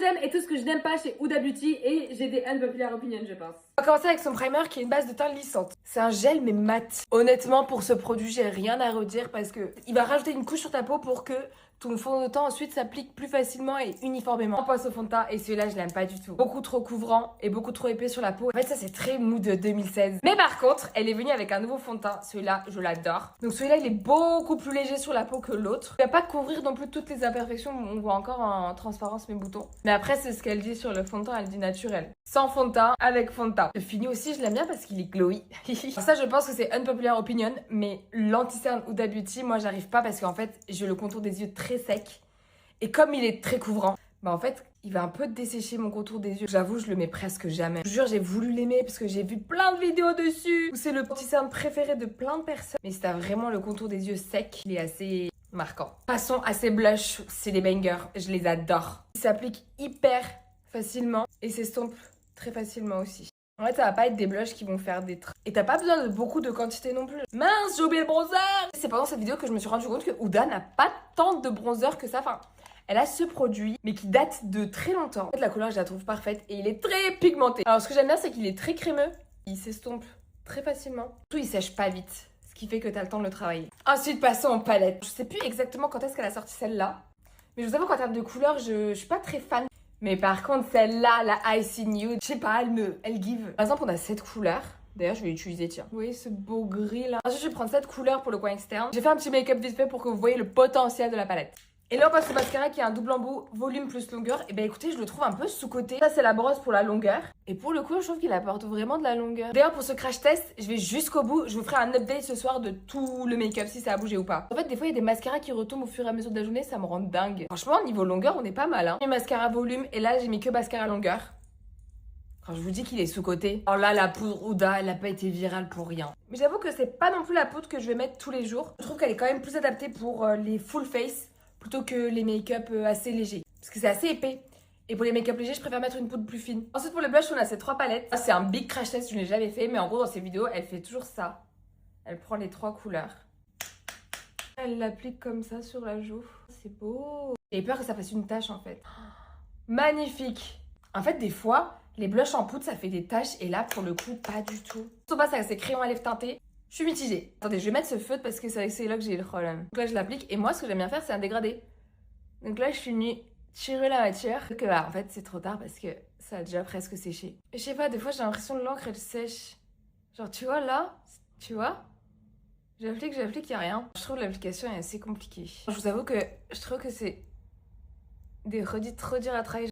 j'aime et tout ce que je n'aime pas chez Huda Beauty et j'ai des unpopular opinions je pense. On va commencer avec son primer qui est une base de teint lissante. C'est un gel mais mat. Honnêtement pour ce produit j'ai rien à redire parce que il va rajouter une couche sur ta peau pour que ton fond de teint ensuite s'applique plus facilement et uniformément. On passe au fond de teint et celui-là je l'aime pas du tout. Beaucoup trop couvrant et beaucoup trop épais sur la peau. En fait ça c'est très mou de 2016. Mais par contre elle est venue avec un nouveau fond de teint. Celui-là je l'adore. Donc celui-là il est beaucoup plus léger sur la peau que l'autre. Il va pas couvrir non plus toutes les imperfections. On voit encore en transparence mes boutons. Mais après c'est ce qu'elle dit sur le fond de teint. Elle dit naturel. Sans fond de teint, avec fond de teint. Le fini aussi je l'aime bien parce qu'il est glowy. Ça je pense que c'est unpopular opinion. Mais l'anti-cerne Huda Beauty moi j'arrive pas parce qu'en fait j'ai le contour des yeux très sec et comme il est très couvrant bah en fait il va un peu dessécher mon contour des yeux. J'avoue je le mets presque jamais. Je vous jure j'ai voulu l'aimer parce que j'ai vu plein de vidéos dessus où c'est le petit cerne préféré de plein de personnes. Mais si t'as vraiment le contour des yeux sec, il est assez marquant. Passons à ces blushs, c'est des bangers, je les adore. Ils s'appliquent hyper facilement et s'estompent très facilement aussi. En fait, ça va pas être des blushs qui vont faire des traits. Et t'as pas besoin de beaucoup de quantité non plus. Mince, j'ai oublié le bronzer! C'est pendant cette vidéo que je me suis rendu compte que Huda n'a pas tant de bronzer que ça. Enfin, elle a ce produit, mais qui date de très longtemps. En fait, la couleur, je la trouve parfaite et il est très pigmenté. Alors, ce que j'aime bien, c'est qu'il est très crémeux. Il s'estompe très facilement. Surtout, il sèche pas vite, ce qui fait que t'as le temps de le travailler. Ensuite, passons aux palettes. Je sais plus exactement quand est-ce qu'elle a sorti celle-là. Mais je vous avoue qu'en termes de couleur, je suis pas très fan. Mais par contre, celle-là, la Icy Nude, je sais pas, elle give. Par exemple, on a cette couleur. D'ailleurs, je vais l'utiliser, tiens. Vous voyez ce beau gris là? Ensuite, je vais prendre cette couleur pour le coin externe. J'ai fait un petit make-up vite fait pour que vous voyez le potentiel de la palette. Et là, on passe au mascara qui a un double embout, volume plus longueur. Et ben écoutez, je le trouve un peu sous-côté. Ça, c'est la brosse pour la longueur. Et pour le coup, je trouve qu'il apporte vraiment de la longueur. D'ailleurs, pour ce crash test, je vais jusqu'au bout. Je vous ferai un update ce soir de tout le make-up, si ça a bougé ou pas. En fait, des fois, il y a des mascaras qui retombent au fur et à mesure de la journée. Ça me rend dingue. Franchement, niveau longueur, on est pas mal. Hein. J'ai mis mascara volume et là, j'ai mis que mascara longueur. Quand je vous dis qu'il est sous-côté. Alors là, la poudre Huda, elle n'a pas été virale pour rien. Mais j'avoue que c'est pas non plus la poudre que je vais mettre tous les jours. Je trouve qu'elle est quand même plus adaptée pour les full face plutôt que les make-up assez légers. Parce que c'est assez épais. Et pour les make-up légers, je préfère mettre une poudre plus fine. Ensuite, pour le blush, on a ces trois palettes. Ça, c'est un big crash test, je ne l'ai jamais fait. Mais en gros, dans ces vidéos, elle fait toujours ça. Elle prend les trois couleurs. Elle l'applique comme ça sur la joue. C'est beau. J'ai peur que ça fasse une tache, en fait. Magnifique. En fait, des fois, les blushs en poudre, ça fait des taches. Et là, pour le coup, pas du tout. On passe avec ces crayons à lèvres teintés. Je suis mitigée. Attendez, je vais mettre ce feutre parce que c'est avec celui-là que j'ai le problème. Donc là, je l'applique. Et moi, ce que j'aime bien faire, c'est un dégradé. Donc là, je suis venue tirer la matière. Que bah, en fait, c'est trop tard parce que ça a déjà presque séché. Et je sais pas, des fois, j'ai l'impression que l'encre, elle sèche. Genre, tu vois, là, tu vois, j'applique, il n'y a rien. Je trouve l'application est assez compliquée. Je vous avoue que je trouve que c'est des redites trop dures à travailler.